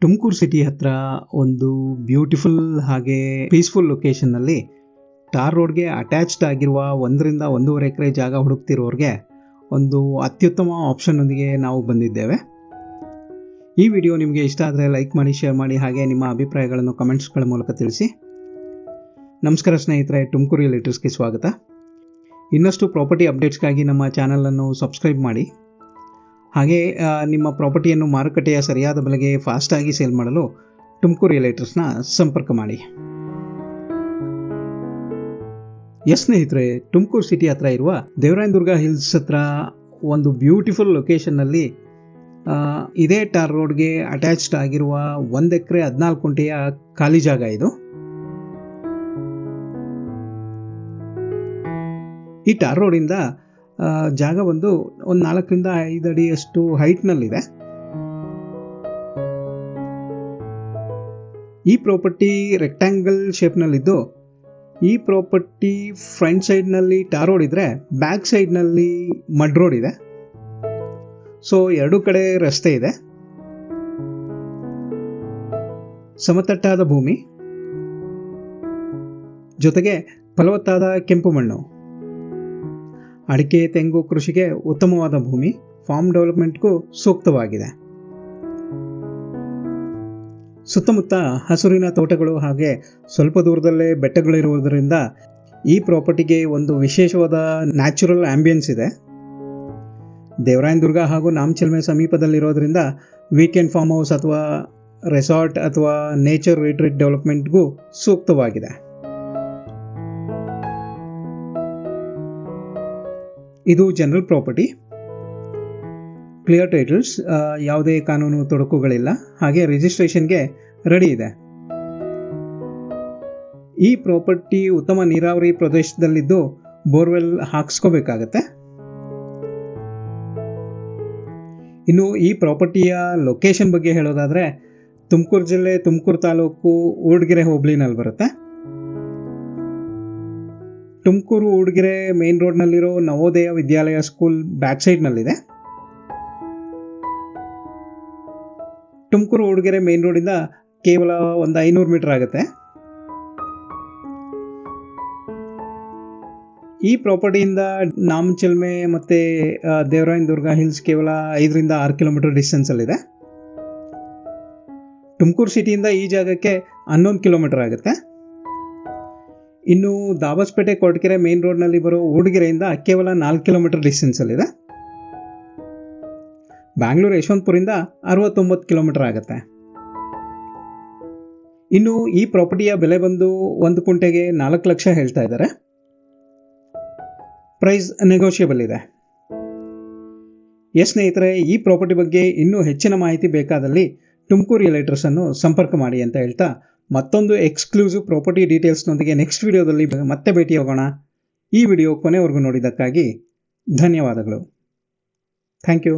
Tumakuru city ಹತ್ರ ಒಂದು beautiful ಹಾಗೆ ಪೀಸ್ಫುಲ್ ಲೊಕೇಶನ್ನಲ್ಲಿ ಟಾರ್ ರೋಡ್ಗೆ ಅಟ್ಯಾಚ್ಡ್ ಆಗಿರುವ 1-1.5 ಎಕರೆ ಜಾಗ ಹುಡುಕ್ತಿರೋರಿಗೆ ಒಂದು ಅತ್ಯುತ್ತಮ ಆಪ್ಷನ್ನೊಂದಿಗೆ ನಾವು ಬಂದಿದ್ದೇವೆ. ಈ ವಿಡಿಯೋ ನಿಮಗೆ ಇಷ್ಟ ಆದರೆ ಲೈಕ್ ಮಾಡಿ, ಶೇರ್ ಮಾಡಿ, ಹಾಗೆ ನಿಮ್ಮ ಅಭಿಪ್ರಾಯಗಳನ್ನು ಕಮೆಂಟ್ಸ್ಗಳ ಮೂಲಕ ತಿಳಿಸಿ. ನಮಸ್ಕಾರ ಸ್ನೇಹಿತರೆ, ತುಮಕೂರು ರಿಯಲ್ಟರ್ಸ್ಗೆ ಸ್ವಾಗತ. ಇನ್ನಷ್ಟು ಪ್ರಾಪರ್ಟಿ ಅಪ್ಡೇಟ್ಸ್ಗಾಗಿ ನಮ್ಮ ಚಾನಲನ್ನು ಸಬ್ಸ್ಕ್ರೈಬ್ ಮಾಡಿ. ಹಾಗೆ ನಿಮ್ಮ ಪ್ರಾಪರ್ಟಿಯನ್ನು ಮಾರುಕಟ್ಟೆಯ ಸರಿಯಾದ ಬೆಲೆಗೆ ಫಾಸ್ಟಾಗಿ ಸೇಲ್ ಮಾಡಲು ತುಮಕೂರು ರಿಯಲ್ಟರ್ಸ್ನ ಸಂಪರ್ಕ ಮಾಡಿ. ಸ್ನೇಹಿತರೆ, ತುಮಕೂರು ಸಿಟಿ ಹತ್ರ ಇರುವ ದೇವರಾಯನದುರ್ಗ ಹಿಲ್ಸ್ ಹತ್ರ ಒಂದು ಬ್ಯೂಟಿಫುಲ್ ಲೊಕೇಶನ್ನಲ್ಲಿ ಇದೇ ಟಾರ್ ರೋಡ್ಗೆ ಅಟ್ಯಾಚ್ಡ್ ಆಗಿರುವ 1 ಎಕರೆ 14 ಗುಂಟೆಯ ಖಾಲಿ ಜಾಗ ಇದು. ಈ ಟಾರ್ ರೋಡಿಂದ ಜಾಗ ಒಂದು 4-5 ಅಡಿಯಷ್ಟು ಹೈಟ್ನಲ್ಲಿದೆ. ಈ ಪ್ರಾಪರ್ಟಿ ರೆಕ್ಟ್ಯಾಂಗಲ್ ಶೇಪ್ನಲ್ಲಿದ್ದು, ಈ ಪ್ರಾಪರ್ಟಿ ಫ್ರಂಟ್ ಸೈಡ್ನಲ್ಲಿ ಟಾರ್ ರೋಡ್ ಇದ್ರೆ, ಬ್ಯಾಕ್ ಸೈಡ್ನಲ್ಲಿ ಮಡ್ ರೋಡ್ ಇದೆ. ಸೊ ಎರಡು ಕಡೆ ರಸ್ತೆ ಇದೆ. ಸಮತಟ್ಟಾದ ಭೂಮಿ ಜೊತೆಗೆ ಫಲವತ್ತಾದ ಕೆಂಪು ಮಣ್ಣು, ಅಡಿಕೆ ತೆಂಗು ಕೃಷಿಗೆ ಉತ್ತಮವಾದ ಭೂಮಿ, ಫಾರ್ಮ್ ಡೆವಲಪ್ಮೆಂಟ್ಗೂ ಸೂಕ್ತವಾಗಿದೆ. ಸುತ್ತಮುತ್ತ ಹಸುರಿನ ತೋಟಗಳು ಹಾಗೆ ಸ್ವಲ್ಪ ದೂರದಲ್ಲೇ ಬೆಟ್ಟಗಳಿರುವುದರಿಂದ ಈ ಪ್ರಾಪರ್ಟಿಗೆ ಒಂದು ವಿಶೇಷವಾದ ನ್ಯಾಚುರಲ್ ಆಂಬಿಯನ್ಸ್ ಇದೆ. ದೇವರಾಯನದುರ್ಗ ಹಾಗೂ ನಾಮಚಿಲುಮೆ ಸಮೀಪದಲ್ಲಿರೋದ್ರಿಂದ ವೀಕೆಂಡ್ ಫಾರ್ಮ್ ಹೌಸ್ ಅಥವಾ ರೆಸಾರ್ಟ್ ಅಥವಾ ನೇಚರ್ ರಿಟ್ರೀಟ್ ಡೆವಲಪ್ಮೆಂಟ್ಗೂ ಸೂಕ್ತವಾಗಿದೆ. ಇದು ಜನರಲ್ ಪ್ರಾಪರ್ಟಿ, ಕ್ಲಿಯರ್ ಟೈಟಲ್ಸ್, ಯಾವುದೇ ಕಾನೂನು ತೊಡಕುಗಳಿಲ್ಲ, ಹಾಗೆ ರಿಜಿಸ್ಟ್ರೇಷನ್ಗೆ ರೆಡಿ ಇದೆ. ಈ ಪ್ರಾಪರ್ಟಿ ಉತ್ತಮ ನೀರಾವರಿ ಪ್ರದೇಶದಲ್ಲಿದ್ದು ಬೋರ್ವೆಲ್ ಹಾಕಿಸ್ಕೋಬೇಕಾಗತ್ತೆ. ಇನ್ನು ಈ ಪ್ರಾಪರ್ಟಿಯ ಲೊಕೇಶನ್ ಬಗ್ಗೆ ಹೇಳೋದಾದರೆ, ತುಮಕೂರು ಜಿಲ್ಲೆ, ತುಮಕೂರು ತಾಲೂಕು, ಊರ್ಡ್ಗೆರೆ ಹೋಬಳಿನಲ್ಲಿ ಬರುತ್ತೆ. Tumakuru ಊರ್ಡ್ಗೆರೆ main ರೋಡ್ನಲ್ಲಿರೋ Navodaya Vidyalaya school back ಸೈಡ್ನಲ್ಲಿದೆ. Tumakuru ಊರ್ಡ್ಗೆರೆ main ರೋಡಿಂದ ಕೇವಲ ಒಂದು 500 ಮೀಟರ್ ಆಗುತ್ತೆ. ಈ ಪ್ರಾಪರ್ಟಿಯಿಂದ ನಾಮಚಿಲುಮೆ ಮತ್ತು ದೇವರಾಯನದುರ್ಗ ಹಿಲ್ಸ್ ಕೇವಲ 5-6 ಕಿಲೋಮೀಟರ್ ಡಿಸ್ಟೆನ್ಸಲ್ಲಿದೆ. ತುಮಕೂರು ಸಿಟಿಯಿಂದ ಈ ಜಾಗಕ್ಕೆ 11 ಕಿಲೋಮೀಟರ್ ಆಗುತ್ತೆ. ಇನ್ನು ದಾಬಸ್ಪೇಟೆ ಕೊರಟಗೆರೆ ಮೇನ್ ರೋಡ್ನಲ್ಲಿ ಬರೋ ಊರ್ಡ್ಗೆರೆಯಿಂದ ಕೇವಲ 4 ಕಿಲೋಮೀಟರ್ ಡಿಸ್ಟೆನ್ಸಲ್ಲಿದೆ. ಬ್ಯಾಂಗ್ಳೂರು ಯಶವಂತಪುರಿಂದ 69 ಕಿಲೋಮೀಟರ್ ಆಗುತ್ತೆ. ಇನ್ನು ಈ ಪ್ರಾಪರ್ಟಿಯ ಬೆಲೆ ಬಂದು 1 ಗುಂಟೆಗೆ 4 ಲಕ್ಷ ಹೇಳ್ತಾ ಇದ್ದಾರೆ. ಪ್ರೈಸ್ ನೆಗೋಷಿಯಬಲ್ ಇದೆ. ಸ್ನೇಹಿತರೆ, ಈ ಪ್ರಾಪರ್ಟಿ ಬಗ್ಗೆ ಇನ್ನೂ ಹೆಚ್ಚಿನ ಮಾಹಿತಿ ಬೇಕಾದಲ್ಲಿ ತುಮಕೂರು ರಿಯಲ್ಟರ್ಸ್ ಅನ್ನು ಸಂಪರ್ಕ ಮಾಡಿ ಅಂತ ಹೇಳ್ತಾ, ಮತ್ತೊಂದು ಎಕ್ಸ್ಕ್ಲೂಸಿವ್ ಪ್ರಾಪರ್ಟಿ ಡೀಟೇಲ್ಸ್ನೊಂದಿಗೆ ನೆಕ್ಸ್ಟ್ ವಿಡಿಯೋದಲ್ಲಿ ಮತ್ತೆ ಭೇಟಿಯಾಗೋಣ. ಈ ವಿಡಿಯೋ ಕೊನೆವರೆಗೂ ನೋಡಿದ್ದಕ್ಕಾಗಿ ಧನ್ಯವಾದಗಳು. Thank you.